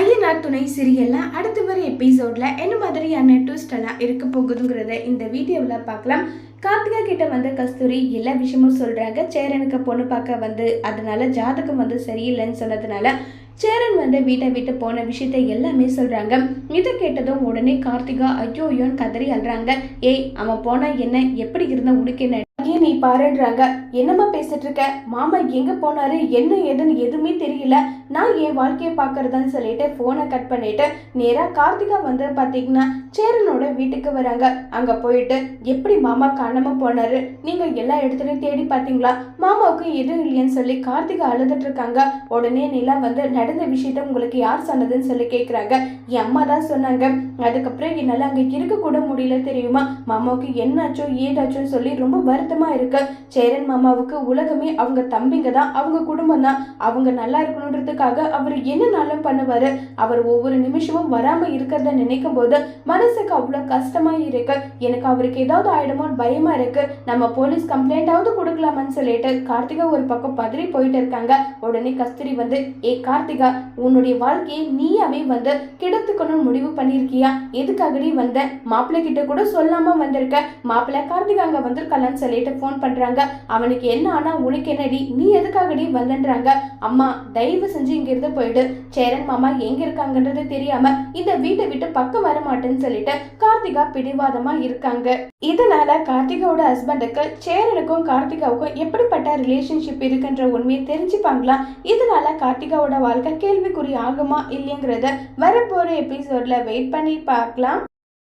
ஐயனார் துணை சீரியல்ல அடுத்து வர எபிசோட்ல என்ன மாதிரியான ட்விஸ்ட் எல்லாம் இருக்க போகுதுங்கிறத இந்த வீடியோவில் பார்க்கலாம். கார்த்திகா கிட்ட வந்து கஸ்தூரி எல்லா விஷயமும் சொல்றாங்க. சேரனுக்கு பொண்ணு பார்க்க வந்து அதனால ஜாதகம் வந்து சரியில்லைன்னு சொன்னதுனால சேரன் வந்து வீட்டை விட்டு போன விஷயத்த எல்லாமே சொல்றாங்க. இதை கேட்டதும் உடனே கார்த்திகா ஐயோயோன்னு கதறி அல்றாங்க. ஏய், அவன் போனா என்ன, எப்படி இருந்தா உனக்கு என்ன, நீ பாருன்றாங்க. என்னம்மா பேசிட்டு இருக்க, மாமா எங்க போனாரு, என்ன ஏதுன்னு எதுவுமே தெரியல, நான் என் வாழ்க்கையை பாக்குறதான்னு சொல்லிட்டு போனை கட் பண்ணிட்டு நேரா கார்த்திகா வந்து பாத்தீங்கன்னா சேரனோட வீட்டுக்கு வராங்க. அங்க போயிட்டு எப்படி மாமா காணாம போனாரு, நீங்க எல்லா இடத்துலயும் தேடி பாத்தீங்களா, மாமாவுக்கு எதுவும் இல்லையான்னு சொல்லி கார்த்திகா அழுதுட்டு இருக்காங்க. உடனே நிலா வந்து நடந்த விஷயத்த உங்களுக்கு யார் சொன்னதுன்னு சொல்லி கேக்குறாங்க. என் அம்மா தான் சொன்னாங்க. அதுக்கப்புறம் என்னால அங்க இருக்க கூட முடியல தெரியுமா, மாமாவுக்கு என்னாச்சோ ஏதாச்சோன்னு சொல்லி ரொம்ப வருத்தமா இருக்கு. சேரன் மாமாவுக்கு உலகமே அவங்க தம்பிங்க தான், அவங்க குடும்பம் தான். அவங்க நல்லா இருக்கணுன்றதுக்காக அவர் என்னன்னாலும் பண்ணுவாரு. அவர் ஒவ்வொரு நிமிஷமும் வராம இருக்கிறத நினைக்கும் போது மனசுக்கு அவ்வளவு கஷ்டமா இருக்கு. எனக்கு அவருக்கு ஏதாவது ஆயிடுமோன்னு பயமா இருக்கு. நம்ம போலீஸ் கம்ப்ளைண்டாவது கொடுக்கலாமான்னு சொல்லிட்டு கார்த்திகா ஒரு பக்கம் பதறி போயிட்டு இருக்காங்க. உடனே கஸ்தூரி வந்து, ஏ கார்த்திகா, உன்னுடைய வாழ்க்கையை நீயாவே வந்து கெடுத்துக்கணும்னு முடிவு பண்ணிருக்கியா, எதுக்காகடி வந்த, மாப்பிள்ளை கிட்ட கூட சொல்லாம வந்திருக்க, மாப்பிள்ளை கார்த்திகா அங்க வந்திருக்கலான்னு சொல்லிட்டு போன் பண்றாங்க. அவனுக்கு என்ன ஆனா உனக்கு என்னடி, நீ எதுக்காகடி வந்தன்றாங்க. அம்மா தயவு செஞ்சு இங்க இருந்து போயிடு, சேரன் மாமா எங்க இருக்காங்கன்றது தெரியாம இந்த வீட்டை விட்டு பக்கம் வர மாட்டேன்னு சொல்லிட்டு கார்த்திகா பிடிவாதமா இருக்காங்க. இதனால கார்த்திகாவோட ஹஸ்பண்டுக்கு சேரனுக்கும் கார்த்திகாவுக்கும் எப்படிப்பட்ட ரிலேஷன்ஷிப் இருக்குன்ற உண்மையை தெரிஞ்சுப்பாங்களா. இதனால கார்த்திகாவோட வாழ்க்கை கேள்விக்குறி ஆகுமா இல்லைங்கிறத வரப்போற எபிசோட்ல வெயிட் பண்ணி பார்க்கலாம்.